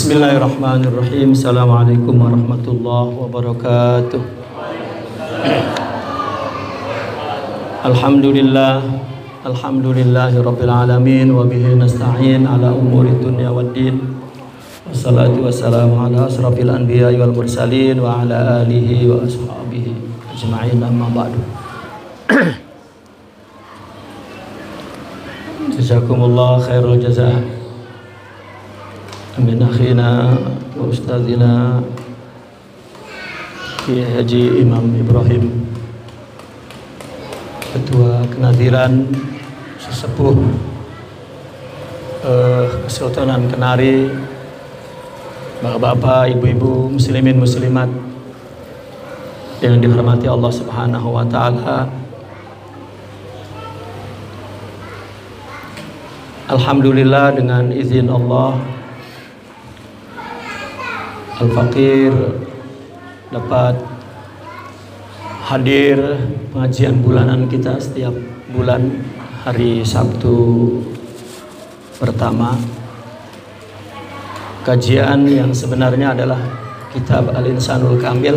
Bismillahirrahmanirrahim. Assalamualaikum warahmatullahi wabarakatuh. Alhamdulillahi rabbil alamin wa bihi nasta'in ala umuri dunya waddin. Wassalatu wassalamu ala asrafil anbiya'i wal mursalin wa ala alihi wa ashabihi ajma'in, amma ba'du. Jazakumullah khairul jazaa min akhina wa ustadzina Kiai Haji Imam Ibrahim, Ketua Kenadiran Sesepuh Kesultanan Kenari, bapak-bapak, ibu-ibu, muslimin muslimat yang dihormati Allah Subhanahu wa taala. Alhamdulillah, dengan izin Allah, Al-Faqir dapat hadir pengajian bulanan kita setiap bulan hari Sabtu pertama. Kajian yang sebenarnya adalah kitab Al-Insanul Kamil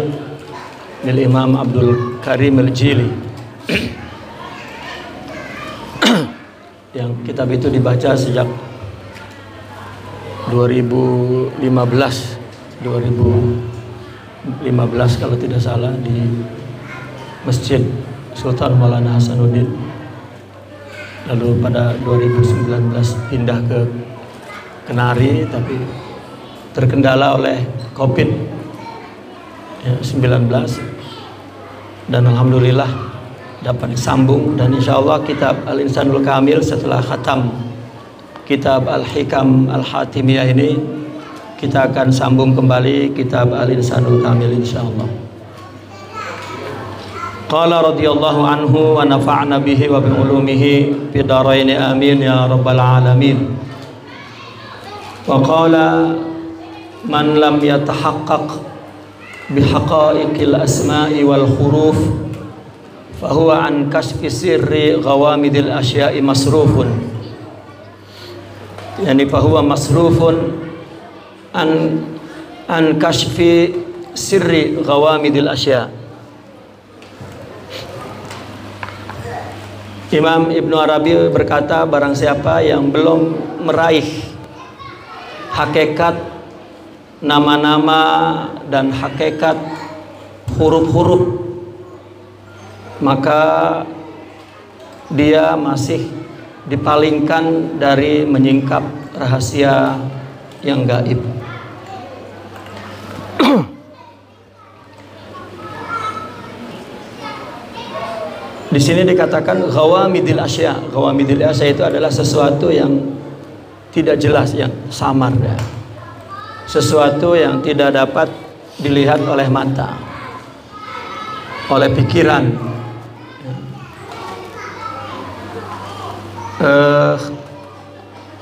milik Imam Abdul Karim Al-Jili. Yang kitab itu dibaca sejak 2015 kalau tidak salah, di Masjid Sultan Maulana Hasanuddin. Lalu pada 2019 pindah ke Kenari, tapi terkendala oleh COVID-19, dan alhamdulillah dapat disambung, dan insyaallah kitab Al-Insanul Kamil setelah khatam kitab Al-Hikam Al-Hatimiyah ini, kita akan sambung kembali kitab Al-Insanul Kamil insyaallah. Qala radhiyallahu anhu wa nafa'na bihi wa bi ulumihi fid dharain amin ya rabbal alamin. Wa qala man lam yatahaqqaq bi haqa'iqil asma'i wal huruf fahuwa an kashfi sirri ghawamidil asya'i masrufun. Yani fahuwa masrufun an kashfi sirri ghawamidil asya'. Imam Ibnu Arabi berkata, barang siapa yang belum meraih hakikat nama-nama dan hakikat huruf-huruf, maka dia masih dipalingkan dari menyingkap rahasia yang gaib. Di sini dikatakan ghawamidil asya. Ghawamidil asya itu adalah sesuatu yang tidak jelas, yang samar, ya. Sesuatu yang tidak dapat dilihat oleh mata, oleh pikiran,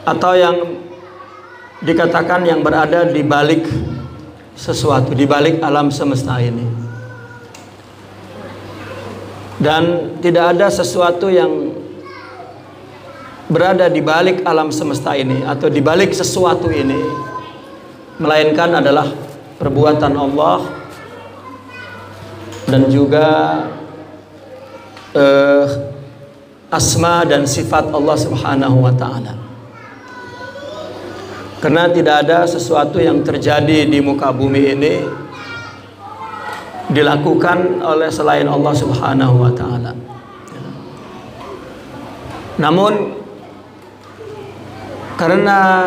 atau yang dikatakan yang berada di balik sesuatu, di balik alam semesta ini. Dan tidak ada sesuatu yang berada di balik alam semesta ini atau di balik sesuatu ini, melainkan adalah perbuatan Allah dan juga asma dan sifat Allah Subhanahu wa ta'ala. Karena tidak ada sesuatu yang terjadi di muka bumi ini dilakukan oleh selain Allah Subhanahu wa ta'ala. Namun karena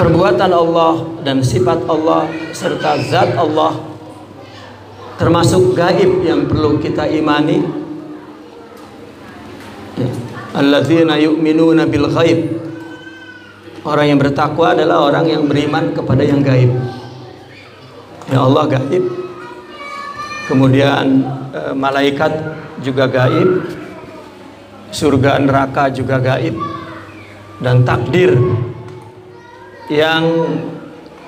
perbuatan Allah dan sifat Allah serta zat Allah termasuk gaib yang perlu kita imani, alladzina yu'minuna bil ghaib. Orang yang bertakwa adalah orang yang beriman kepada yang gaib. Ya, Allah gaib, kemudian malaikat juga gaib, surga neraka juga gaib, dan takdir yang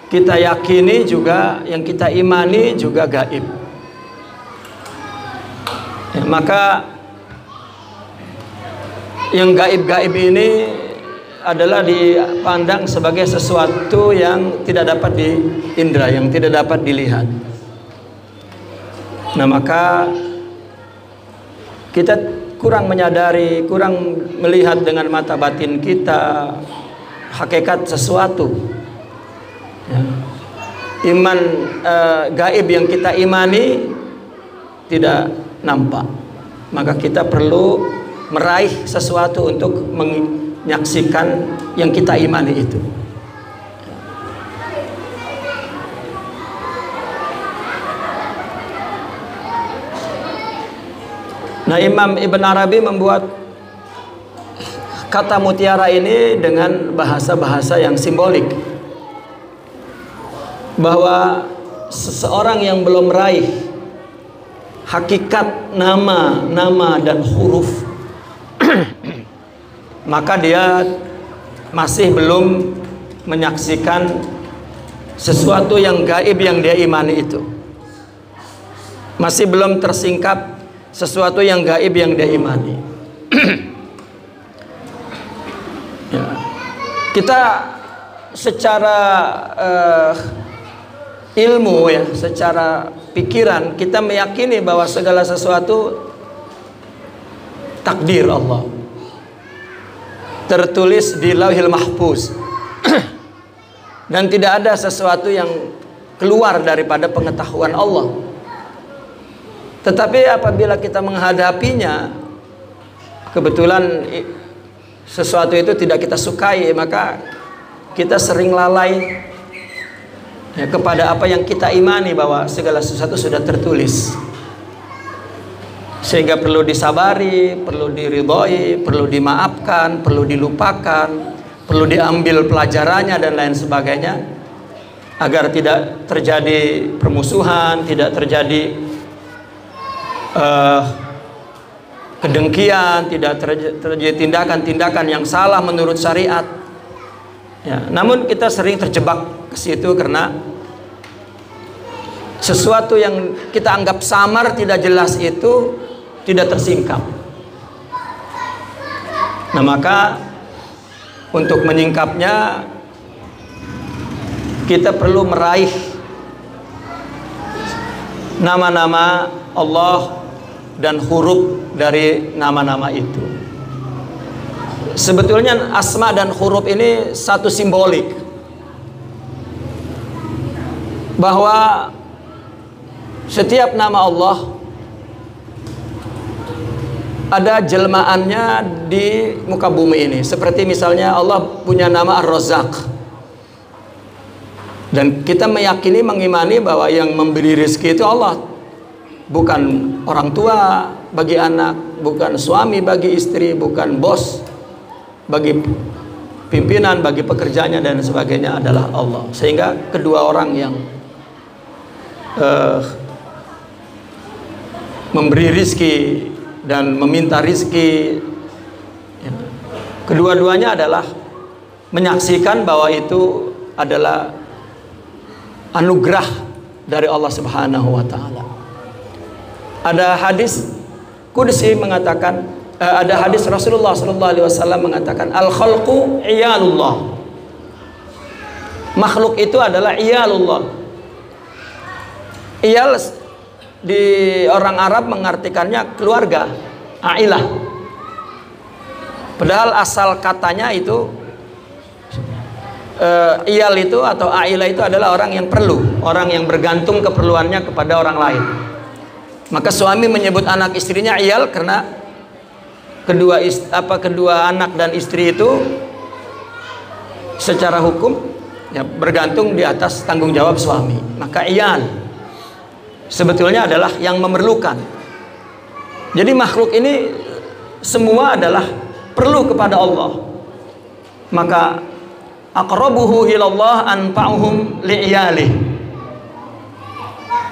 kita yakini juga, yang kita imani juga gaib. Ya, maka Yang gaib-gaib ini adalah dipandang sebagai sesuatu yang tidak dapat diindra, yang tidak dapat dilihat. Nah, maka kita kurang menyadari, kurang melihat dengan mata batin kita hakikat sesuatu. Ya. Iman gaib yang kita imani tidak nampak. Maka kita perlu meraih sesuatu untuk menyaksikan yang kita imani itu. Nah, Imam Ibn Arabi membuat kata mutiara ini dengan bahasa-bahasa yang simbolik, bahwa seseorang yang belum meraih hakikat nama dan huruf maka dia masih belum menyaksikan sesuatu yang gaib yang dia imani itu, masih belum tersingkap sesuatu yang gaib yang dia imani. Ya. Kita secara ilmu, ya, secara pikiran kita meyakini bahwa segala sesuatu takdir Allah, tertulis di Lauhil Mahfuz dan tidak ada sesuatu yang keluar daripada pengetahuan Allah. Tetapi apabila kita menghadapinya, kebetulan sesuatu itu tidak kita sukai, maka kita sering lalai, ya, kepada apa yang kita imani bahwa segala sesuatu sudah tertulis. Sehingga perlu disabari, perlu diridhoi, perlu dimaafkan, perlu dilupakan, perlu diambil pelajarannya dan lain sebagainya, agar tidak terjadi permusuhan, tidak terjadi kedengkian, tidak terjadi tindakan-tindakan yang salah menurut syariat. Ya, namun kita sering terjebak ke situ karena sesuatu yang kita anggap samar, tidak jelas itu tidak tersingkap. Nah, maka untuk menyingkapnya kita perlu meraih nama-nama Allah dan huruf dari nama-nama itu. Sebetulnya asma dan huruf ini satu simbolik, bahwa setiap nama Allah ada jelmaannya di muka bumi ini. Seperti misalnya Allah punya nama Ar-Razzaq, dan kita meyakini, mengimani bahwa yang memberi rezeki itu Allah, bukan orang tua bagi anak, bukan suami bagi istri, bukan bos bagi pimpinan, bagi pekerjanya dan sebagainya, adalah Allah. Sehingga kedua orang yang memberi rizki dan meminta rizki, ya, kedua-duanya adalah menyaksikan bahwa itu adalah anugerah dari Allah Subhanahu wa Ta'ala. Ada hadis qudsi mengatakan, ada hadis Rasulullah sallallahu alaihi wasallam mengatakan, al khalqu iyalullah, makhluk itu adalah iyalullah. Iyal di orang Arab mengartikannya keluarga, ailah. Padahal asal katanya itu iyal itu atau ailah itu adalah orang yang perlu, orang yang bergantung keperluannya kepada orang lain. Maka suami menyebut anak istrinya iyal karena kedua anak dan istri itu secara hukum, ya, bergantung di atas tanggung jawab suami. Maka iyal sebetulnya adalah yang memerlukan. Jadi makhluk ini semua adalah perlu kepada Allah. Maka aqrabuhu ilallah anfa'uhum li'iyalih.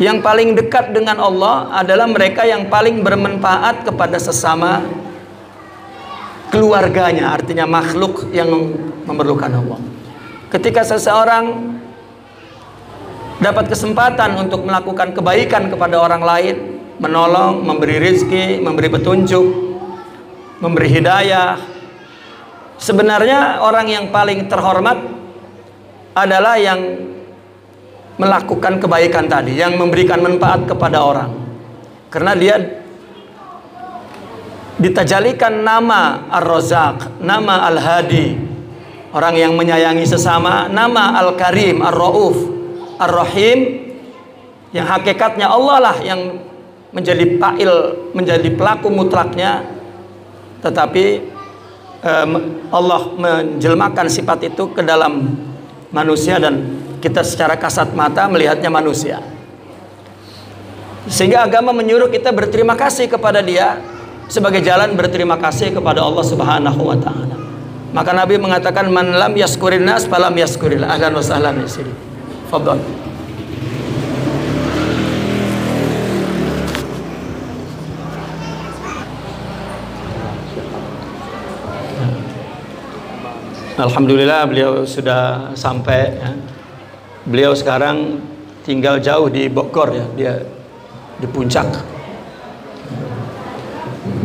Yang paling dekat dengan Allah adalah mereka yang paling bermanfaat kepada sesama keluarganya, artinya makhluk yang memerlukan Allah. Ketika seseorang dapat kesempatan untuk melakukan kebaikan kepada orang lain, menolong, memberi rezeki, memberi petunjuk, memberi hidayah, Sebenarnya orang yang paling terhormat adalah yang melakukan kebaikan tadi, yang memberikan manfaat kepada orang, karena dia ditajalikan nama Ar-Razzaq, nama Al-Hadi, orang yang menyayangi sesama, nama Al-Karim, Ar-Rauf, Ar-Rahim, yang hakikatnya Allah lah yang menjadi fa'il, menjadi pelaku mutlaknya, tetapi Allah menjelmakan sifat itu ke dalam manusia dan kita secara kasat mata melihatnya manusia, sehingga agama menyuruh kita berterima kasih kepada dia sebagai jalan berterima kasih kepada Allah Subhanahu wa taala. Maka Nabi mengatakan, man lam yaskurin nas falam yaskurillah. Ahlan wa sahlan di sini. Fadhal. Alhamdulillah beliau sudah sampai ya. Beliau sekarang tinggal jauh di Bogor ya, dia di puncak.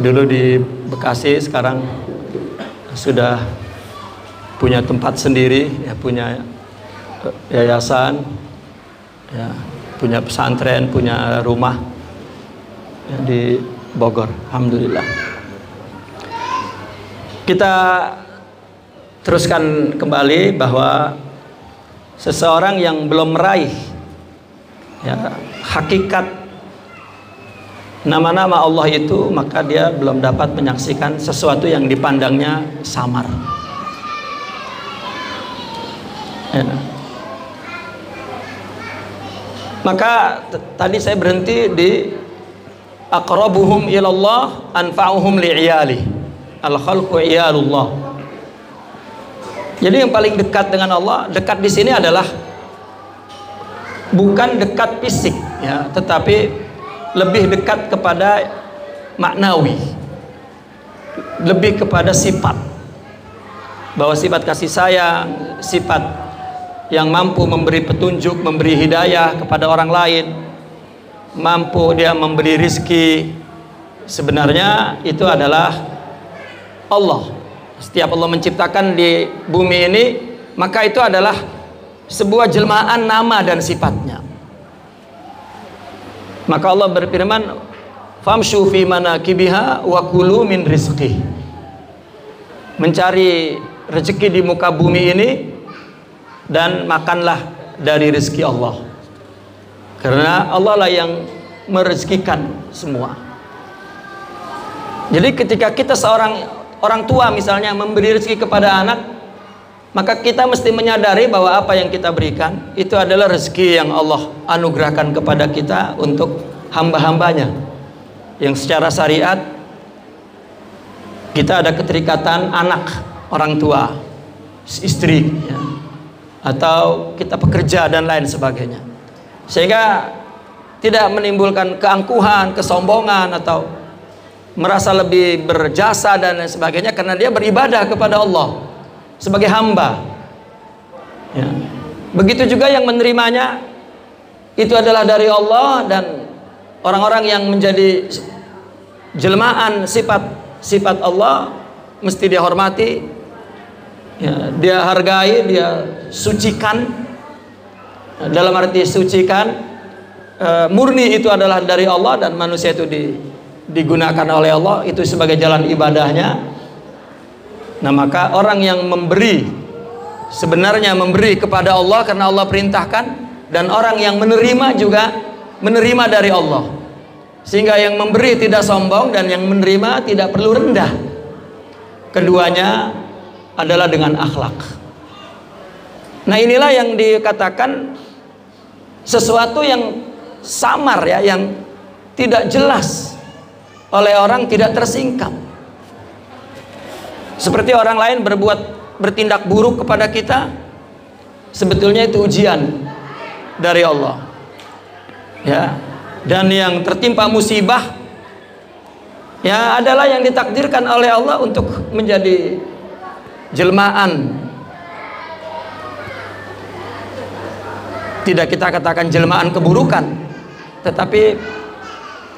Dulu di Bekasi, sekarang sudah punya tempat sendiri ya, punya yayasan ya, punya pesantren, punya rumah ya, di Bogor. Alhamdulillah. Kita teruskan kembali bahwa seseorang yang belum meraih ya, hakikat nama-nama Allah itu, maka dia belum dapat menyaksikan sesuatu yang dipandangnya samar ya. Maka tadi saya berhenti di aqrabuhum ilallah anfa'uhum li'iyali, al-khalqu iyalullah. Jadi yang paling dekat dengan Allah, dekat di sini adalah bukan dekat fisik ya, tetapi lebih dekat kepada maknawi, lebih kepada sifat, bahwa sifat kasih sayang, sifat yang mampu memberi petunjuk, memberi hidayah kepada orang lain, mampu dia memberi rizki. Sebenarnya itu adalah Allah. Setiap Allah menciptakan di bumi ini, maka itu adalah sebuah jelmaan nama dan sifatnya. Maka Allah berfirman, famshu fi manakibiha wa kulu min rizqih. Mencari rezeki di muka bumi ini dan makanlah dari rezeki Allah. Karena Allah lah yang merezekikan semua. Jadi ketika kita seorang orang tua misalnya memberi rezeki kepada anak, maka kita mesti menyadari bahwa apa yang kita berikan itu adalah rezeki yang Allah anugerahkan kepada kita untuk hamba-hambanya, yang secara syariat kita ada keterikatan anak, orang tua, istri ya, atau kita pekerja dan lain sebagainya, sehingga tidak menimbulkan keangkuhan, kesombongan atau merasa lebih berjasa dan lain sebagainya, karena dia beribadah kepada Allah sebagai hamba ya. Begitu juga yang menerimanya itu adalah dari Allah, dan orang-orang yang menjadi jelmaan sifat Allah mesti dia hormati ya, dia hargai, dia sucikan. Dalam arti sucikan, murni itu adalah dari Allah, dan manusia itu digunakan oleh Allah itu sebagai jalan ibadahnya. Nah, maka orang yang memberi sebenarnya memberi kepada Allah karena Allah perintahkan, dan orang yang menerima juga menerima dari Allah, sehingga yang memberi tidak sombong dan yang menerima tidak perlu rendah. Keduanya adalah dengan akhlak. Nah, inilah yang dikatakan sesuatu yang samar ya, yang tidak jelas oleh orang, tidak tersingkap. Seperti orang lain bertindak buruk kepada kita, sebetulnya itu ujian dari Allah ya. Dan yang tertimpa musibah ya adalah yang ditakdirkan oleh Allah untuk menjadi jelmaan. Tidak kita katakan jelmaan keburukan, tetapi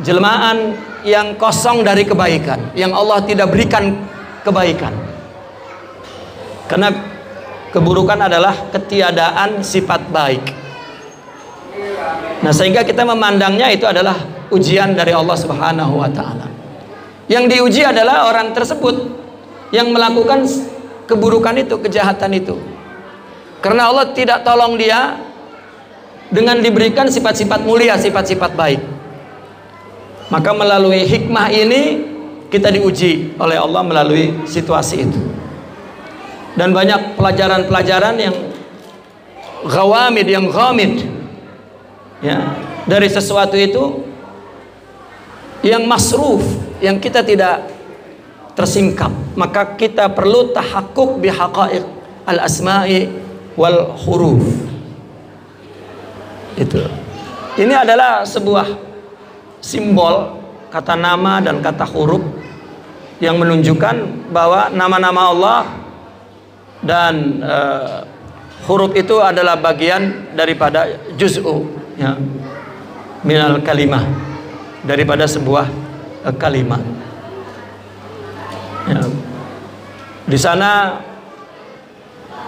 jelmaan yang kosong dari kebaikan, yang Allah tidak berikan kebaikan. Karena keburukan adalah ketiadaan sifat baik. Nah, sehingga kita memandangnya itu adalah ujian dari Allah Subhanahu wa taala. Yang diuji adalah orang tersebut yang melakukan keburukan itu, kejahatan itu. Karena Allah tidak tolong dia dengan diberikan sifat-sifat mulia, sifat-sifat baik. Maka melalui hikmah ini kita diuji oleh Allah melalui situasi itu. Dan banyak pelajaran-pelajaran yang ghawamid, yang ghamid, ya, dari sesuatu itu yang masruf, yang kita tidak tersingkap. Maka kita perlu tahakkuk bihaqaiq al-asma'i wal huruf. Itu. Ini adalah sebuah simbol, kata nama dan kata huruf yang menunjukkan bahwa nama-nama Allah dan huruf itu adalah bagian daripada juz'u, ya, minal kalimah, daripada sebuah kalimat. Ya. Di sana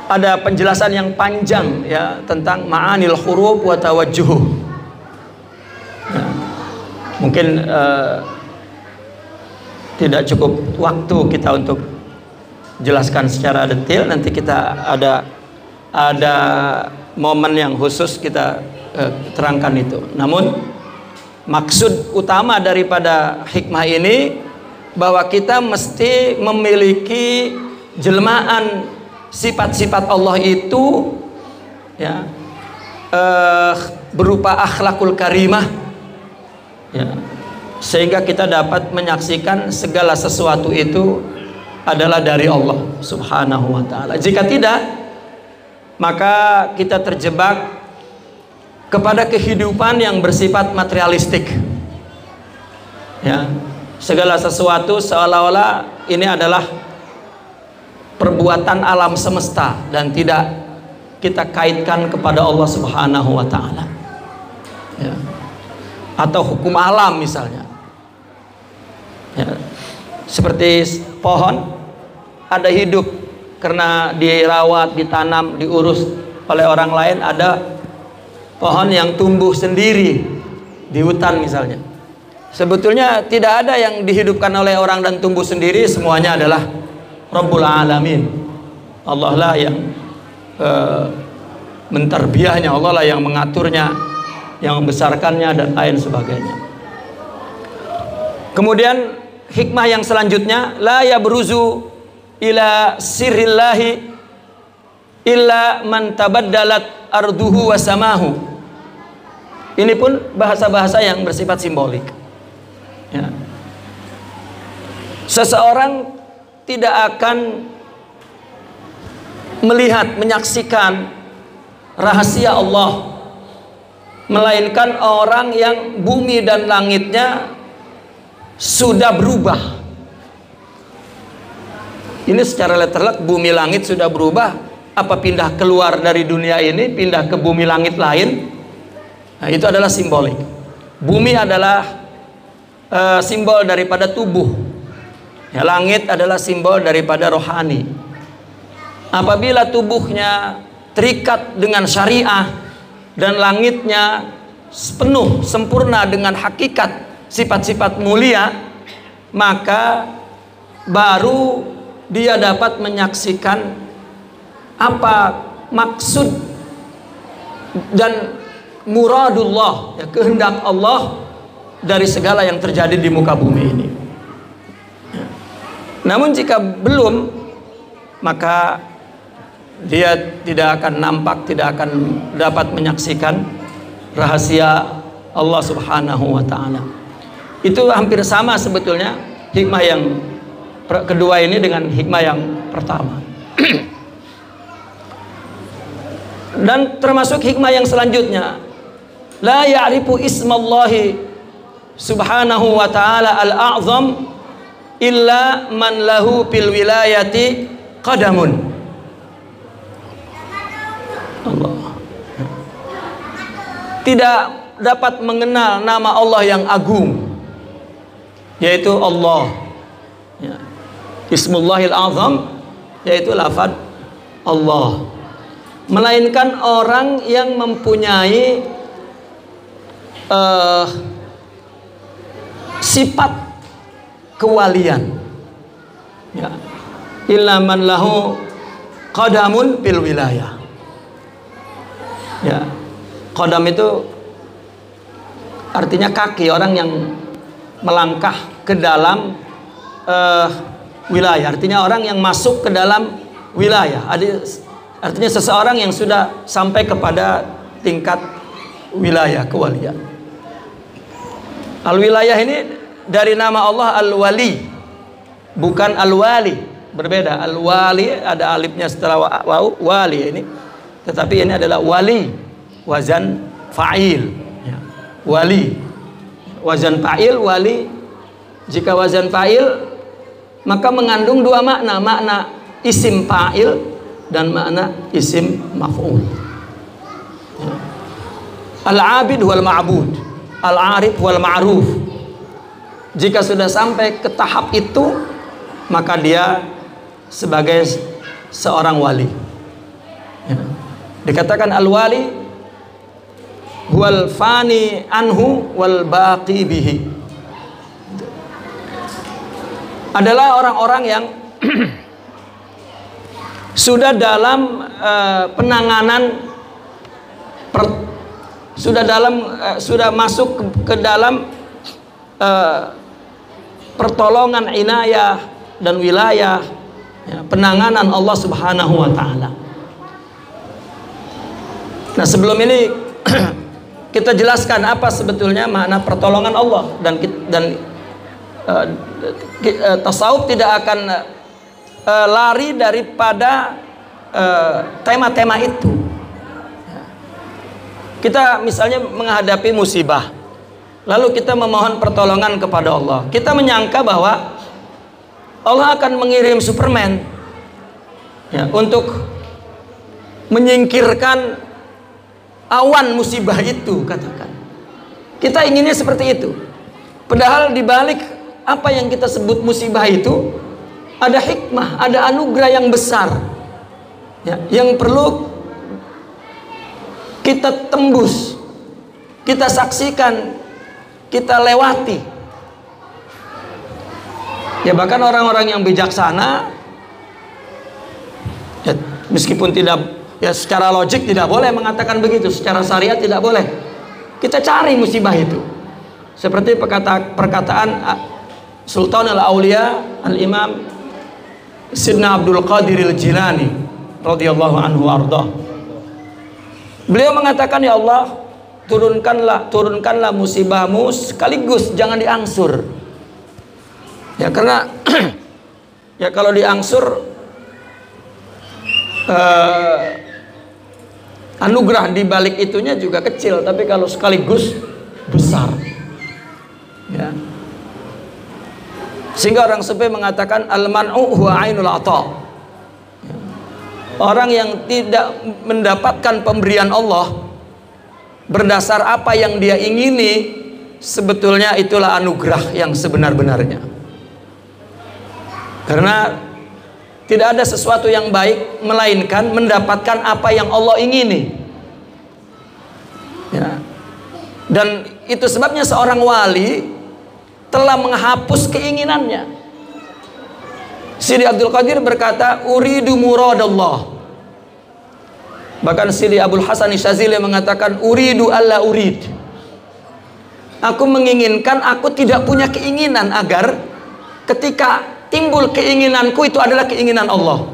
ada penjelasan yang panjang, ya, tentang ma'anil huruf wa tawajjuh. Ya. Mungkin tidak cukup waktu kita untuk jelaskan secara detail. Nanti kita ada momen yang khusus kita terangkan itu. Namun maksud utama daripada hikmah ini bahwa kita mesti memiliki jelmaan sifat-sifat Allah itu, ya, berupa akhlakul karimah, ya, sehingga kita dapat menyaksikan segala sesuatu itu adalah dari Allah Subhanahu wa taala. Jika tidak, maka kita terjebak kepada kehidupan yang bersifat materialistik, ya. Segala sesuatu seolah-olah ini adalah perbuatan alam semesta dan tidak kita kaitkan kepada Allah Subhanahu wa taala, ya. Atau hukum alam misalnya, ya. Seperti pohon ada hidup karena dirawat, ditanam, diurus oleh orang lain. Ada pohon yang tumbuh sendiri di hutan misalnya. Sebetulnya tidak ada yang dihidupkan oleh orang dan tumbuh sendiri, semuanya adalah Rabbul Alamin. Allah lah yang menterbiahnya, Allah lah yang mengaturnya, yang membesarkannya dan lain sebagainya. Kemudian hikmah yang selanjutnya, la yabruzu ila sirrillahi illa man tabaddalat arduhu wa samahu. Ini pun bahasa-bahasa yang bersifat simbolik, ya. Seseorang tidak akan melihat, menyaksikan rahasia Allah, melainkan orang yang bumi dan langitnya sudah berubah. Ini secara letterlek, bumi langit sudah berubah. Apa pindah keluar dari dunia ini, pindah ke bumi langit lain? Nah, itu adalah simbolik. Bumi adalah simbol daripada tubuh, ya, langit adalah simbol daripada rohani. Apabila tubuhnya terikat dengan syariah dan langitnya penuh sempurna dengan hakikat sifat-sifat mulia, maka baru dia dapat menyaksikan apa maksud dan muradullah, ya, kehendak Allah dari segala yang terjadi di muka bumi ini. Namun jika belum, maka dia tidak akan nampak, tidak akan dapat menyaksikan rahasia Allah Subhanahu wa taala. Itu hampir sama sebetulnya hikmah yang kedua ini dengan hikmah yang pertama. Dan termasuk hikmah yang selanjutnya, la ya'rifu ismallahi subhanahu wa ta'ala al-a'zam illa man lahu fil wilayati qadamun. Allah tidak dapat mengenal nama Allah yang agung, yaitu Allah, ya. Ismullahil azam, yaitu lafaz Allah, melainkan orang yang mempunyai sifat kewalian. Ya. Illa man lahu qadamun fil wilayah. Ya. Qadam itu artinya kaki, orang yang melangkah ke dalam wilayah. Artinya orang yang masuk ke dalam wilayah. Artinya seseorang yang sudah sampai kepada tingkat wilayah kewalian. Al-wilayah ini dari nama Allah Al-Wali, bukan Al-Wali. Berbeda. Al-Wali ada alifnya setelah waw, wali ini. Tetapi ini adalah wali, wazan fa'il. Ya. Wali, wazan fa'il, wali. Jika wazan fa'il, maka mengandung dua makna, makna isim fa'il dan makna isim maf'ul. Ya. Al-abid wal ma'bud, al-arif wal ma'ruf. Jika sudah sampai ke tahap itu, maka dia sebagai seorang wali. Ya. Dikatakan al-wali wal fani anhu wal baqi bihi, adalah orang-orang yang sudah dalam penanganan, sudah masuk ke dalam pertolongan inayah dan wilayah, ya, penanganan Allah Subhanahu wa taala. Nah, sebelum ini kita jelaskan apa sebetulnya makna pertolongan Allah, dan tasawuf tidak akan lari daripada tema-tema itu. Kita misalnya menghadapi musibah, lalu kita memohon pertolongan kepada Allah. Kita menyangka bahwa Allah akan mengirim Superman, ya, untuk menyingkirkan awan musibah itu, katakan. Kita inginnya seperti itu. Padahal dibalik apa yang kita sebut musibah itu ada hikmah, ada anugerah yang besar, ya, yang perlu kita tembus, kita saksikan, kita lewati. Ya, bahkan orang-orang yang bijaksana, ya, meskipun tidak, ya, secara logik tidak boleh mengatakan begitu, secara syariat tidak boleh. Kita cari musibah itu. Seperti perkataan Sultan al-Auliya Al-Imam Sidna Abdul Qadir Al-Jilani radhiyallahu anhu arda. Beliau mengatakan, ya Allah, turunkanlah musibahmu sekaligus, jangan diangsur. Ya, karena ya kalau diangsur anugerah di balik itunya juga kecil, tapi kalau sekaligus besar. Ya. Sehingga orang sufi mengatakan al-man'u huwa ainul ata. Ya. Orang yang tidak mendapatkan pemberian Allah berdasar apa yang dia ingini, sebetulnya itulah anugerah yang sebenar-benarnya. Karena tidak ada sesuatu yang baik melainkan mendapatkan apa yang Allah ingini. Ya. Dan itu sebabnya seorang wali telah menghapus keinginannya. Sidi Abdul Qadir berkata, uridu muradallah. Bahkan Sidi Abdul Hasan Syazili mengatakan, uridu alla urid. Aku menginginkan, aku tidak punya keinginan, agar ketika timbul keinginanku itu adalah keinginan Allah.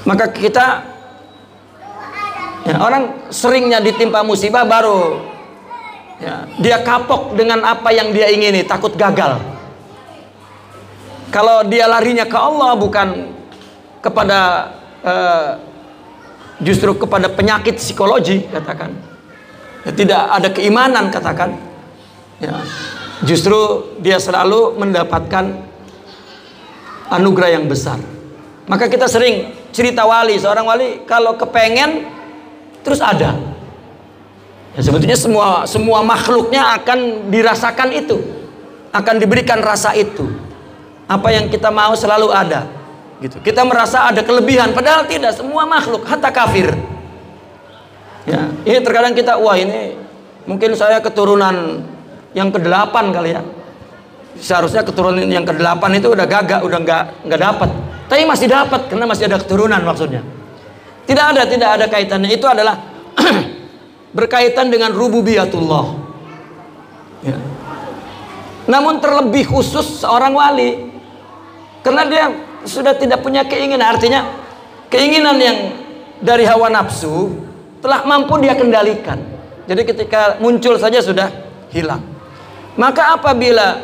Maka kita, ya, orang seringnya ditimpa musibah baru, ya, dia kapok dengan apa yang dia ingini, takut gagal. Kalau dia larinya ke Allah, bukan kepada justru kepada penyakit psikologi, katakan, ya, tidak ada keimanan, katakan, ya, justru dia selalu mendapatkan anugerah yang besar. Maka kita sering cerita wali, seorang wali kalau kepengen terus ada. Ya, sebetulnya semua makhluknya akan dirasakan itu, akan diberikan rasa itu. Apa yang kita mau selalu ada. gitu. Kita merasa ada kelebihan, padahal tidak. Semua makhluk, hatta kafir. Ya, ini terkadang kita, wah ini mungkin saya keturunan yang ke-8 kali ya. Seharusnya keturunan yang ke-8 itu udah gagak, udah nggak dapat. Tapi masih dapat karena masih ada keturunan maksudnya. Tidak ada kaitannya. Itu adalah berkaitan dengan rububiyatullah. Ya. Namun terlebih khusus seorang wali, karena dia sudah tidak punya keinginan. Artinya keinginan yang dari hawa nafsu telah mampu dia kendalikan. Jadi ketika muncul saja sudah hilang. Maka apabila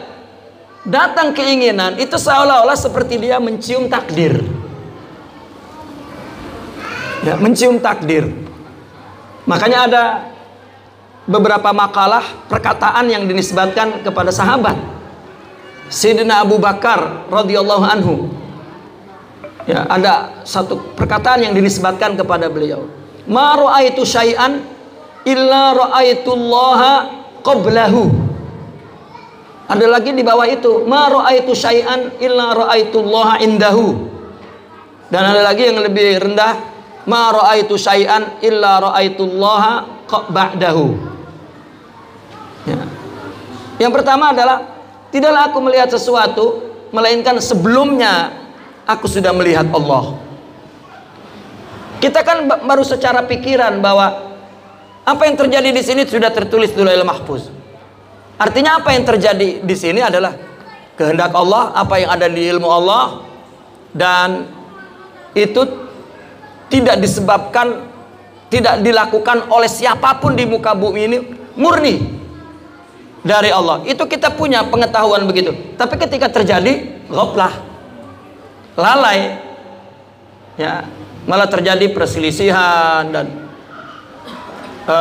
datang keinginan, itu seolah-olah seperti dia mencium takdir. Ya, mencium takdir. Makanya ada beberapa makalah perkataan yang dinisbatkan kepada sahabat Sayyidina Abu Bakar radhiyallahu anhu. Ya, ada satu perkataan yang dinisbatkan kepada beliau. Ma ra'aitu syai'an illa ra'aitullaha qablahu. Ada lagi di bawah itu, ma ra'aitu syai'an illa ra'aitullaha indahu. Dan ada lagi yang lebih rendah, ma ra'aitu syai'an illa ra'aitullaha ba'dahu. Ya. Yang pertama adalah, tidaklah aku melihat sesuatu melainkan sebelumnya aku sudah melihat Allah. Kita kan baru secara pikiran bahwa apa yang terjadi di sini sudah tertulis di Lauhul Mahfuz. Artinya apa yang terjadi di sini adalah kehendak Allah, apa yang ada di ilmu Allah, dan itu tidak disebabkan, tidak dilakukan oleh siapapun di muka bumi ini, murni dari Allah. Itu kita punya pengetahuan begitu. Tapi ketika terjadi, ghaflah, lalai, ya, malah terjadi perselisihan dan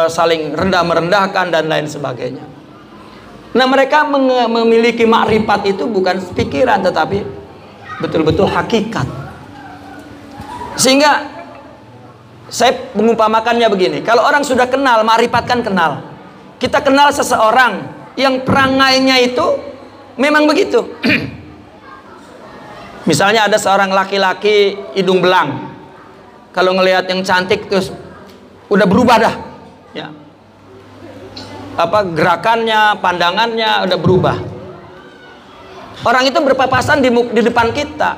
saling rendah merendahkan dan lain sebagainya. Nah, mereka memiliki makrifat itu bukan pikiran tetapi betul-betul hakikat. Sehingga saya mengumpamakannya begini, kalau orang sudah kenal, makrifat kan kenal. Kita kenal seseorang yang perangainya itu memang begitu. Misalnya ada seorang laki-laki hidung belang, kalau ngelihat yang cantik terus udah berubah dah, ya. Apa gerakannya, pandangannya udah berubah. Orang itu berpapasan di depan kita,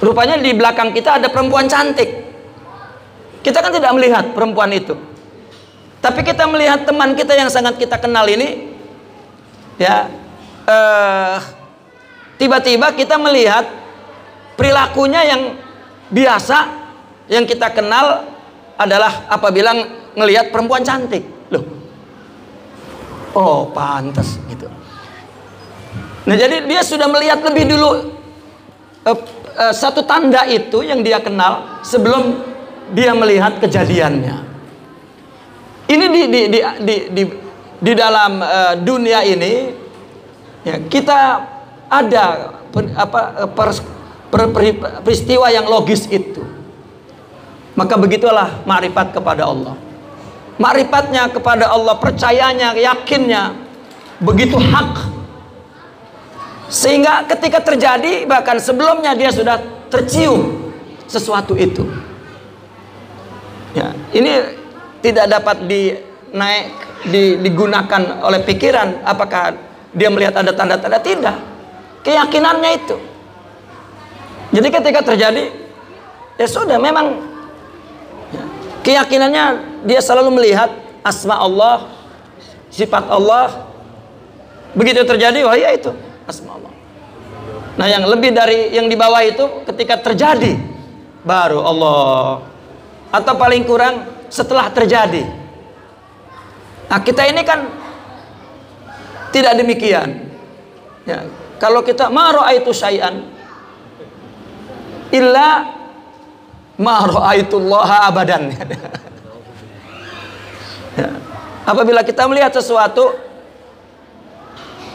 rupanya di belakang kita ada perempuan cantik. Kita kan tidak melihat perempuan itu, tapi kita melihat teman kita yang sangat kita kenal ini, ya, tiba-tiba kita melihat perilakunya yang biasa, yang kita kenal adalah apabila ngelihat perempuan cantik. Loh, oh pantas gitu. Nah, jadi dia sudah melihat lebih dulu satu tanda itu yang dia kenal sebelum dia melihat kejadiannya. Ini di dalam dunia ini, ya, kita ada peristiwa yang logis itu. Maka begitulah makrifat kepada Allah. Makrifatnya kepada Allah, percayanya, yakinnya begitu hak, sehingga ketika terjadi, bahkan sebelumnya dia sudah tercium sesuatu itu. Ya, ini tidak dapat digunakan oleh pikiran. Apakah dia melihat ada tanda-tanda? Tidak. Keyakinannya itu. Jadi ketika terjadi, ya sudah, memang ya, keyakinannya dia selalu melihat asma Allah, sifat Allah. Begitu terjadi, wah ya itu asma Allah. Nah, yang lebih dari yang di bawah itu ketika terjadi baru Allah, atau paling kurang setelah terjadi. Nah, kita ini kan tidak demikian. Ya, kalau kita ma ra'aitu syai'an illa ma ra'aitullaha abadan. Ya. Apabila kita melihat sesuatu,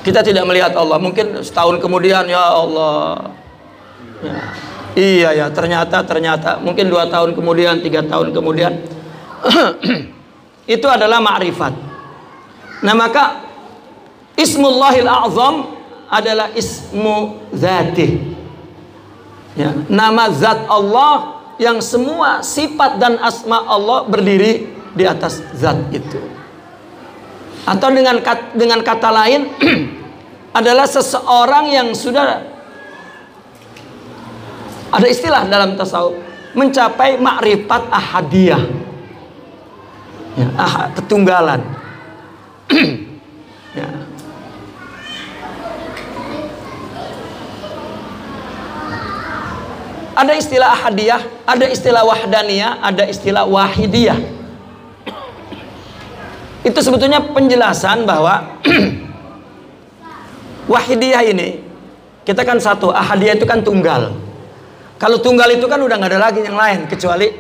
kita tidak melihat Allah. Mungkin setahun kemudian, ya Allah, ya, iya ya, ternyata mungkin 2 tahun kemudian, 3 tahun kemudian. Itu adalah ma'rifat. Nah, maka Ismullahil A'zam adalah ismu dzatih. Ya, nama zat Allah yang semua sifat dan asma Allah berdiri di atas zat itu. Atau dengan kata lain adalah seseorang yang sudah ada istilah dalam tasawuf mencapai makrifat ahadiyah. Ya, ketunggalan. Ya. Ada istilah ahadiyah, ada istilah wahdaniyah, ada istilah wahidiyah. Itu sebetulnya penjelasan bahwa wahidiyah ini kita kan satu, ahadiyah itu kan tunggal. Kalau tunggal itu kan udah nggak ada lagi yang lain kecuali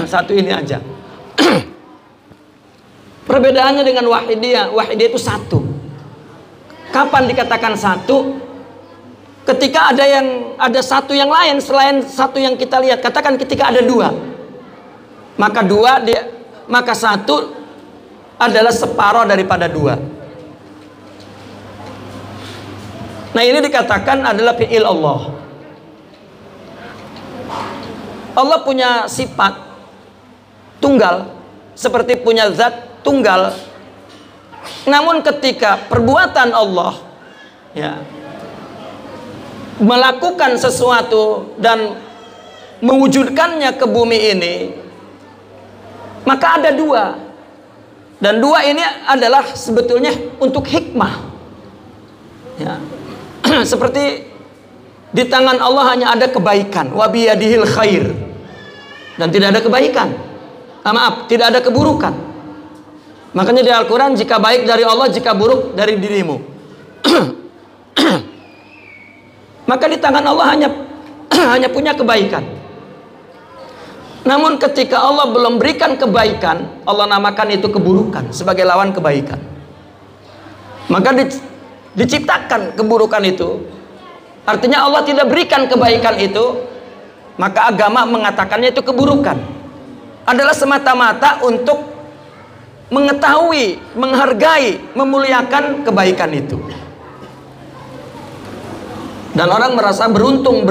satu ini aja. Perbedaannya dengan wahidiyah, wahidiyah itu satu. Kapan dikatakan satu? Ketika ada satu yang lain selain satu yang kita lihat. Katakan ketika ada dua, maka satu adalah separuh daripada dua. Nah, ini dikatakan adalah fi'il Allah. Allah punya sifat tunggal seperti punya zat tunggal. Namun ketika perbuatan Allah ya melakukan sesuatu dan mewujudkannya ke bumi ini, maka ada dua, dan dua ini adalah sebetulnya untuk hikmah ya. Seperti di tangan Allah hanya ada kebaikan, wa biyadihil khair, dan tidak ada kebaikan, tidak ada keburukan. Makanya di Al-Quran, jika baik dari Allah, jika buruk dari dirimu. Maka di tangan Allah hanya punya kebaikan. Namun ketika Allah belum berikan kebaikan, Allah namakan itu keburukan sebagai lawan kebaikan. Maka diciptakan keburukan itu. Artinya Allah tidak berikan kebaikan itu, maka agama mengatakannya itu keburukan. Adalah semata-mata untuk mengetahui, menghargai, memuliakan kebaikan itu. Dan orang merasa beruntung,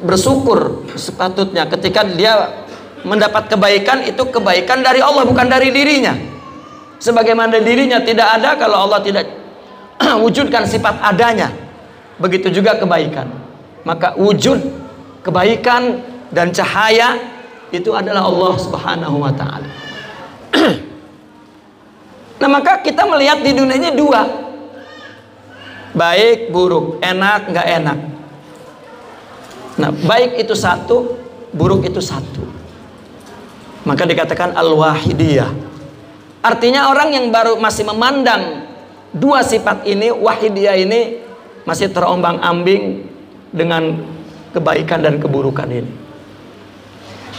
bersyukur sepatutnya ketika dia mendapat kebaikan, itu kebaikan dari Allah, bukan dari dirinya. Sebagaimana dirinya tidak ada kalau Allah tidak wujudkan sifat adanya. Begitu juga kebaikan. Maka wujud kebaikan dan cahaya itu adalah Allah Subhanahu wa ta'ala. Nah, maka kita melihat di dunia ini dua, baik, buruk, enak, nggak enak. Nah, baik itu satu, buruk itu satu. Maka dikatakan al-wahidiyah. Artinya orang yang baru masih memandang dua sifat ini, wahidiyah ini, masih terombang-ambing dengan kebaikan dan keburukan ini.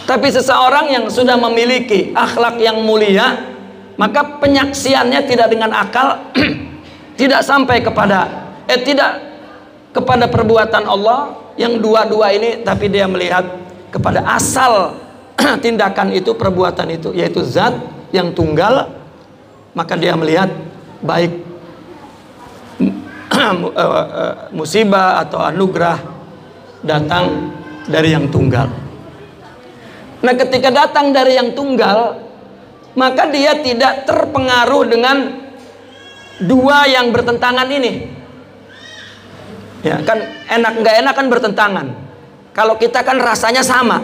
Tapi seseorang yang sudah memiliki akhlak yang mulia, maka penyaksiannya tidak dengan akal, tidak sampai kepada tidak kepada perbuatan Allah yang dua-dua ini, tapi dia melihat kepada asal tindakan itu, perbuatan itu, yaitu zat yang tunggal. Maka dia melihat baik musibah atau anugerah datang dari yang tunggal. Nah, ketika datang dari yang tunggal, maka dia tidak terpengaruh dengan dua yang bertentangan ini. Ya kan, enak nggak enak kan bertentangan. Kalau kita kan rasanya sama.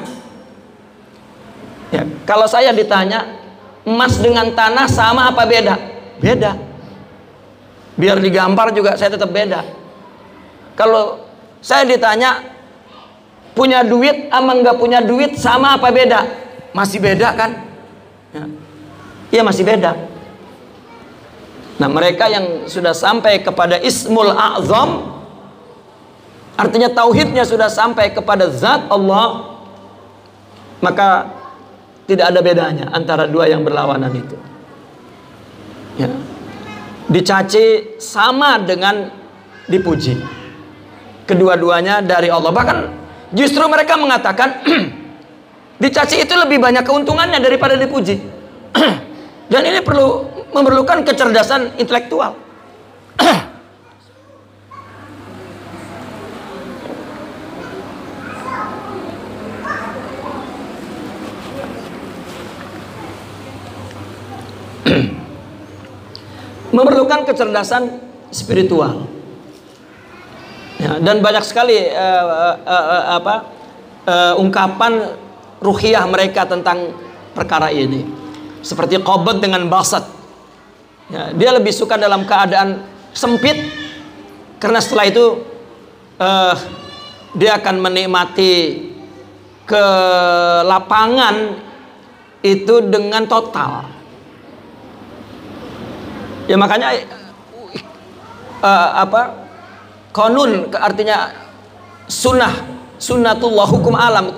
Ya, kalau saya ditanya emas dengan tanah sama apa beda? Beda. Biar digampar juga saya tetap beda. Kalau saya ditanya punya duit sama nggak punya duit sama apa beda? Masih beda kan? Ya. Iya, masih beda. Nah, mereka yang sudah sampai kepada Ismul A'zam, artinya tauhidnya sudah sampai kepada zat Allah, maka tidak ada bedanya antara dua yang berlawanan itu. Ya. Dicaci sama dengan dipuji. Kedua-duanya dari Allah. Bahkan justru mereka mengatakan dicaci itu lebih banyak keuntungannya daripada dipuji. Dan ini memerlukan kecerdasan intelektual. memerlukan kecerdasan spiritual. Ya, dan banyak sekali ungkapan ruhiyah mereka tentang perkara ini. Seperti Qabad dengan Basat. Ya, dia lebih suka dalam keadaan sempit, karena setelah itu dia akan menikmati kelapangan itu dengan total. Ya makanya konun artinya sunnatullah, hukum alam,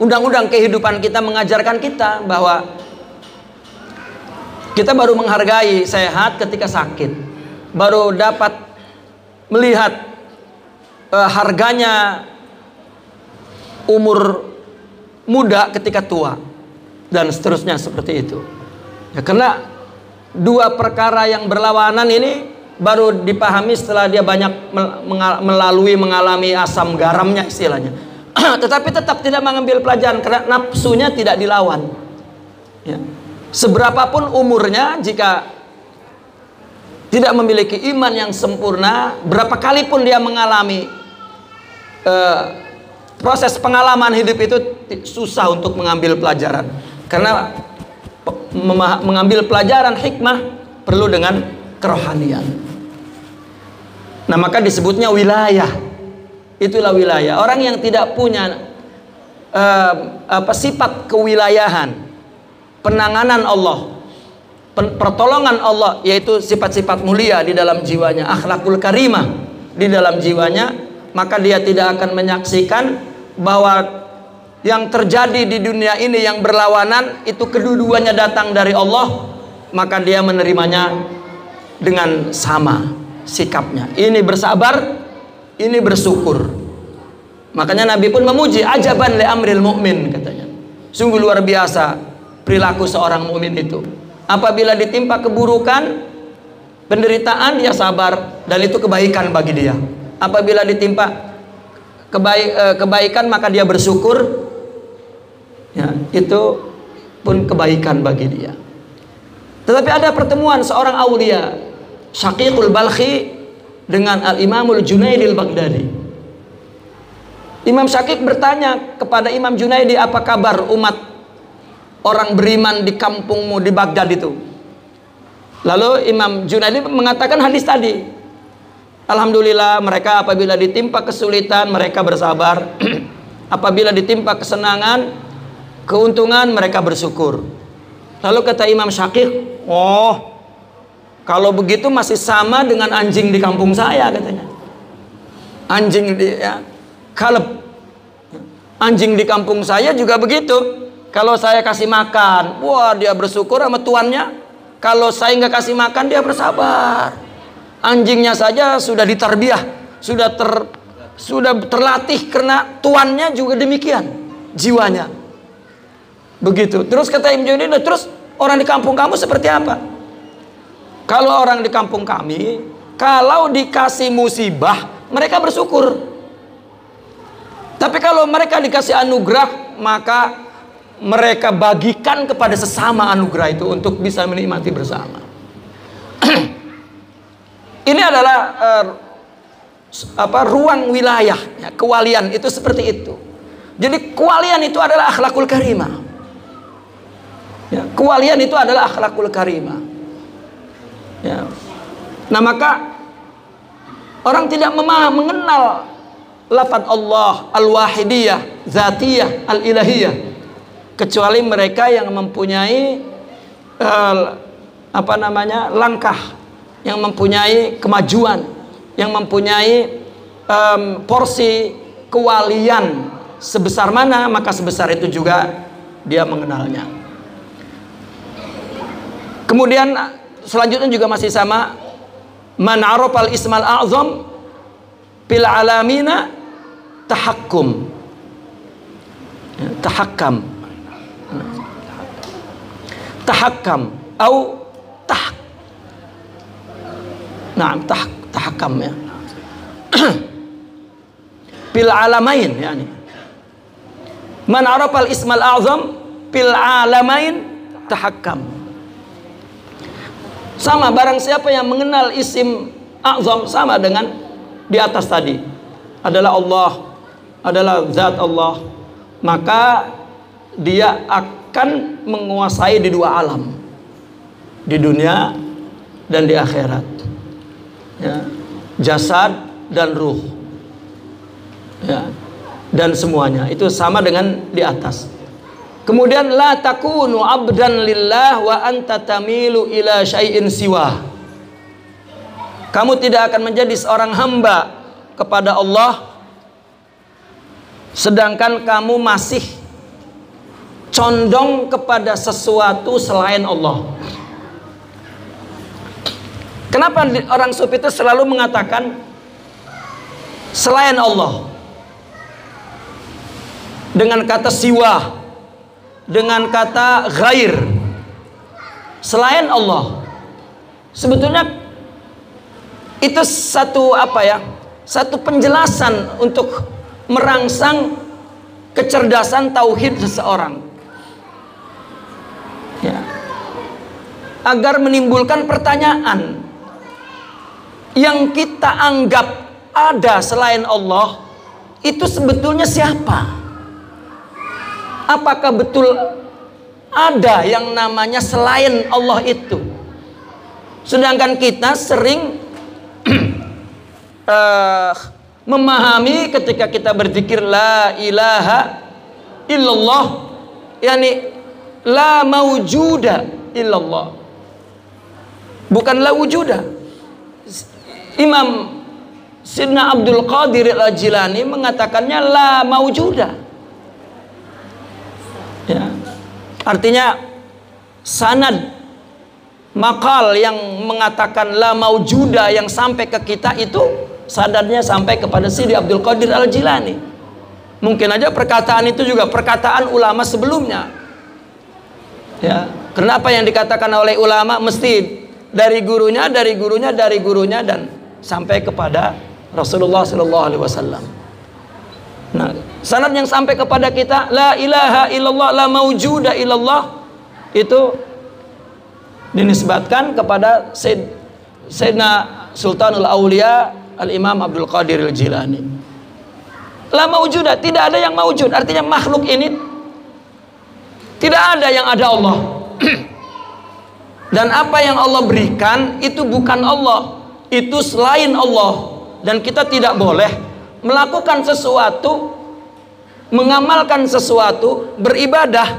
undang-undang kehidupan kita mengajarkan kita bahwa kita baru menghargai sehat ketika sakit, baru dapat melihat harganya umur muda ketika tua, dan seterusnya seperti itu. Ya, karena dua perkara yang berlawanan ini baru dipahami setelah dia banyak mengalami asam garamnya istilahnya. Tetapi tetap tidak mengambil pelajaran karena nafsunya tidak dilawan. Ya. Seberapapun umurnya, jika tidak memiliki iman yang sempurna, berapa kali pun dia mengalami proses pengalaman hidup itu, susah untuk mengambil pelajaran. Karena mengambil pelajaran hikmah perlu dengan kerohanian. Nah, maka disebutnya wilayah. Itulah wilayah. Orang yang tidak punya sifat kewilayahan, penanganan Allah, pertolongan Allah, yaitu sifat-sifat mulia di dalam jiwanya, akhlakul karimah di dalam jiwanya, maka dia tidak akan menyaksikan bahwa yang terjadi di dunia ini yang berlawanan itu kedua-duanya datang dari Allah, maka dia menerimanya dengan sama sikapnya. Ini bersabar, ini bersyukur. Makanya Nabi pun memuji, ajaban li amril mu'min, katanya. Sungguh luar biasa perilaku seorang mukmin itu. Apabila ditimpa keburukan, penderitaan, dia sabar, dan itu kebaikan bagi dia. Apabila ditimpa kebaikan, maka dia bersyukur. Ya, itu pun kebaikan bagi dia. Tetapi ada pertemuan seorang aulia, Syaqiqul Balkhi dengan Al-Imamul Junaidi Al-Baghdadi. Imam Syaqiq bertanya kepada Imam Junaidi, apa kabar umat orang beriman di kampungmu di Baghdad itu? Lalu Imam Junaidi mengatakan hadis tadi. Alhamdulillah, mereka apabila ditimpa kesulitan mereka bersabar. Apabila ditimpa kesenangan, keuntungan, mereka bersyukur. Lalu kata Imam Syaqiq, oh, kalau begitu masih sama dengan anjing di kampung saya, katanya. Anjing di Kaleb. Anjing di kampung saya juga begitu. Kalau saya kasih makan, wah, dia bersyukur sama tuannya. Kalau saya nggak kasih makan, dia bersabar. Anjingnya saja sudah ditarbiyah, sudah terlatih, karena tuannya juga demikian jiwanya. Begitu. Terus kata Imam Junaidi, terus orang di kampung kamu seperti apa? Kalau orang di kampung kami, kalau dikasih musibah, mereka bersyukur. Tapi kalau mereka dikasih anugerah, maka mereka bagikan kepada sesama anugerah itu untuk bisa menikmati bersama. Ini adalah ruang wilayah, ya, kewalian itu seperti itu. Jadi kewalian itu adalah akhlakul karimah. Ya, kewalian itu adalah akhlakul karimah. Ya. Nah, maka orang tidak mengenal lafaz Allah al-wahidiyah, zatiyah, al-ilahiyah, kecuali mereka yang mempunyai langkah, yang mempunyai kemajuan, yang mempunyai porsi kewalian sebesar mana, maka sebesar itu juga dia mengenalnya. Kemudian selanjutnya juga masih sama, man arafal ismal a'zam fil alamina tahakkam. Tahakkam atau tahakkam, ya. Fil alamain, yani. Man arafal ismal a'zam fil alamain tahakkam. Sama, barang siapa yang mengenal isim a'zam sama dengan di atas tadi, adalah Allah, adalah zat Allah, maka dia akan menguasai di dua alam, di dunia dan di akhirat, ya, jasad dan ruh, ya, dan semuanya itu sama dengan di atas. Kemudian la takunu abdan lillah wa anta tamilu ila syai'in siwa. Kamu tidak akan menjadi seorang hamba kepada Allah sedangkan kamu masih condong kepada sesuatu selain Allah. Kenapa orang sufi itu selalu mengatakan selain Allah dengan kata siwa, dengan kata ghair, selain Allah? Sebetulnya itu satu satu penjelasan untuk merangsang kecerdasan tauhid seseorang, ya, agar menimbulkan pertanyaan, yang kita anggap ada selain Allah itu sebetulnya siapa? Apakah betul ada yang namanya selain Allah itu? Sedangkan kita sering memahami ketika kita berzikir la ilaha illallah, yakni la maujuda illallah, bukan la wujuda. Imam Sidna Abdul Qadir Al-Jilani mengatakannya la maujuda, ya, artinya sanad maqal yang mengatakan la maujuda yang sampai ke kita itu sadarnya sampai kepada Sidi Abdul Qadir Al-Jilani. Mungkin aja perkataan itu juga perkataan ulama sebelumnya, ya, kenapa yang dikatakan oleh ulama mesti dari gurunya, dari gurunya, dari gurunya, dan sampai kepada Rasulullah Sallallahu Alaihi Wasallam. Nah, sanad yang sampai kepada kita la ilaha illallah, la maujuda illallah, itu dinisbatkan kepada Sayyidina Sultanul Aulia Al-Imam Abdul Qadir Al-Jilani. La maujuda, tidak ada yang maujud, artinya makhluk ini tidak ada yang ada Allah. Dan apa yang Allah berikan itu bukan Allah, itu selain Allah. Dan kita tidak boleh melakukan sesuatu, mengamalkan sesuatu, beribadah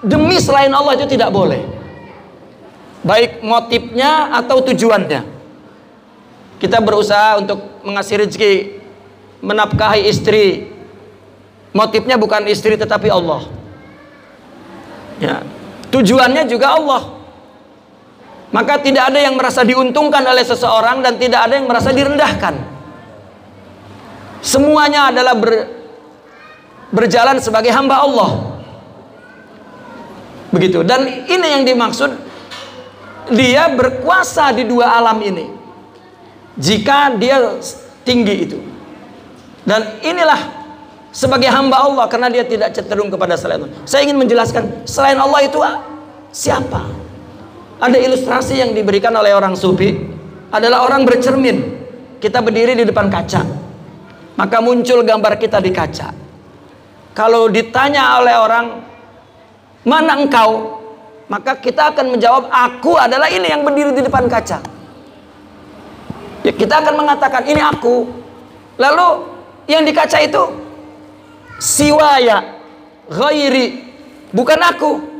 demi selain Allah, itu tidak boleh, baik motifnya atau tujuannya. Kita berusaha untuk mengasih rezeki, menafkahi istri, motifnya bukan istri tetapi Allah, ya, tujuannya juga Allah. Maka tidak ada yang merasa diuntungkan oleh seseorang dan tidak ada yang merasa direndahkan. Semuanya adalah berjalan sebagai hamba Allah, begitu. Dan ini yang dimaksud, dia berkuasa di dua alam ini jika dia tinggi itu. Dan inilah sebagai hamba Allah karena dia tidak cenderung kepada selain Allah. Saya ingin menjelaskan selain Allah itu siapa. Ada ilustrasi yang diberikan oleh orang sufi, adalah orang bercermin. Kita berdiri di depan kaca, maka muncul gambar kita di kaca. Kalau ditanya oleh orang, mana engkau? Maka kita akan menjawab, aku adalah ini yang berdiri di depan kaca. Ya, kita akan mengatakan, ini aku. Lalu yang di kaca itu siwaya, ghairi, bukan aku.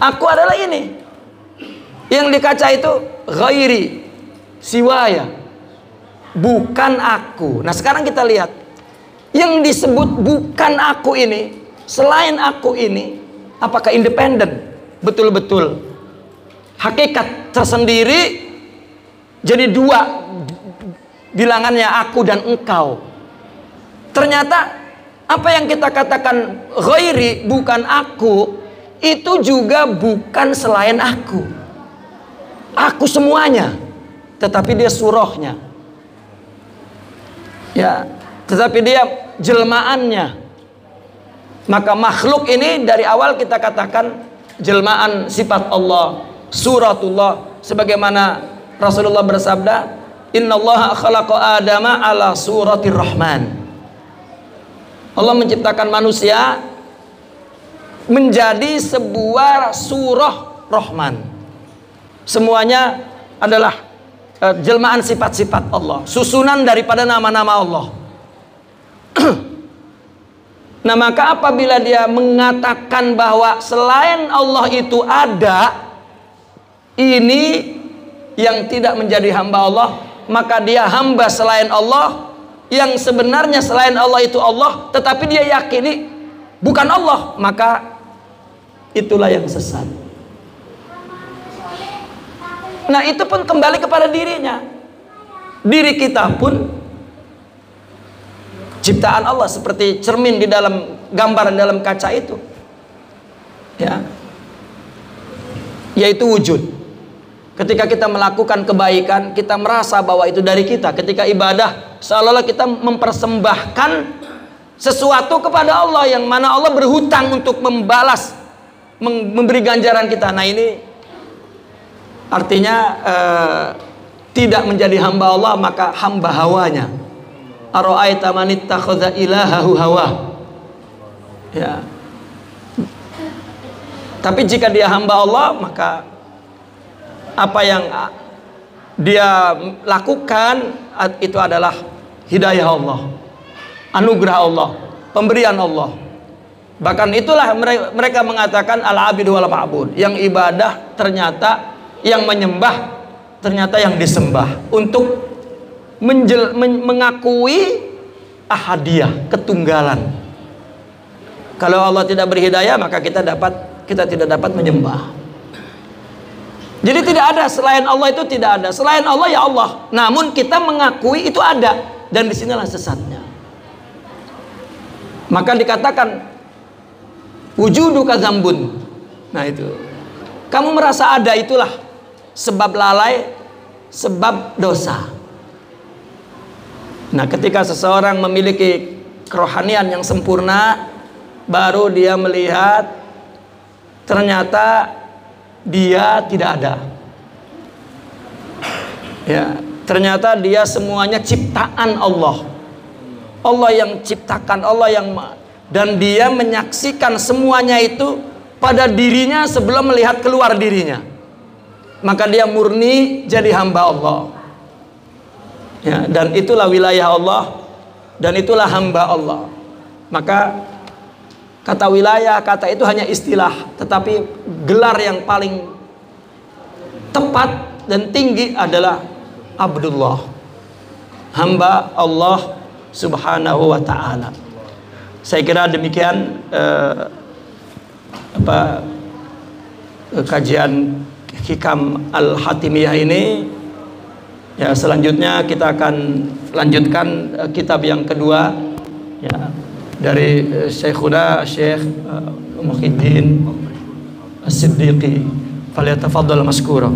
Aku adalah ini. Yang di kaca itu ghairi, siwaya, bukan aku. Nah, sekarang kita lihat yang disebut bukan aku ini, selain aku ini, apakah independen? Betul-betul hakikat tersendiri, jadi dua bilangannya, aku dan engkau. Ternyata apa yang kita katakan ghairi, bukan aku, itu juga bukan selain aku. Aku semuanya, tetapi dia surahnya, ya, tetapi dia jelmaannya. Maka makhluk ini dari awal kita katakan jelmaan sifat Allah, suratullah, sebagaimana Rasulullah bersabda, innallaha khalaqa adama ala suratir rahman. Allah menciptakan manusia menjadi sebuah surah rahman. Semuanya adalah jelmaan sifat-sifat Allah, susunan daripada nama-nama Allah. Nah, maka apabila dia mengatakan bahwa selain Allah itu ada, ini yang tidak menjadi hamba Allah, maka dia hamba selain Allah, yang sebenarnya selain Allah itu Allah, tetapi dia yakini bukan Allah, maka itulah yang sesat. Nah, itu pun kembali kepada dirinya. Diri kita pun ciptaan Allah, seperti cermin di dalam gambaran dalam kaca itu, ya, yaitu wujud. Ketika kita melakukan kebaikan, kita merasa bahwa itu dari kita. Ketika ibadah, seolah-olah kita mempersembahkan sesuatu kepada Allah, yang mana Allah berhutang untuk membalas, memberi ganjaran kita. Nah, ini artinya tidak menjadi hamba Allah, maka hamba hawanya. Ara'aita man ittakhadha ilahahu hawa. Ya. Tapi jika dia hamba Allah, maka apa yang dia lakukan itu adalah hidayah Allah, anugerah Allah, pemberian Allah. Bahkan itulah mereka mengatakan al-abid wal ma'bud. Yang ibadah ternyata, yang menyembah ternyata yang disembah, untuk mengakui ahadiyah, ketunggalan. Kalau Allah tidak berhidayah, maka kita tidak dapat menyembah. Jadi tidak ada selain Allah, itu tidak ada. Selain Allah ya Allah. Namun kita mengakui itu ada, dan disinilah sesatnya. Maka dikatakan wujuduka dzambun. Nah, itu kamu merasa ada, itulah sebab lalai, sebab dosa. Nah, ketika seseorang memiliki kerohanian yang sempurna, baru dia melihat ternyata dia tidak ada. Ya, ternyata dia semuanya ciptaan Allah. Allah yang ciptakan, Allah yang, dan dia menyaksikan semuanya itu pada dirinya sebelum melihat keluar dirinya. Maka dia murni jadi hamba Allah. Ya, dan itulah wilayah Allah, dan itulah hamba Allah. Maka kata wilayah, kata itu hanya istilah, tetapi gelar yang paling tepat dan tinggi adalah Abdullah, hamba Allah Subhanahu wa ta'ala. Saya kira demikian kajian Hikam Al-Hatimiyah ini. Ya, selanjutnya kita akan lanjutkan kitab yang kedua, ya, dari Syekhuna Syekh Muhyiddin As-Siddiqi. Falyatafaddal maskura.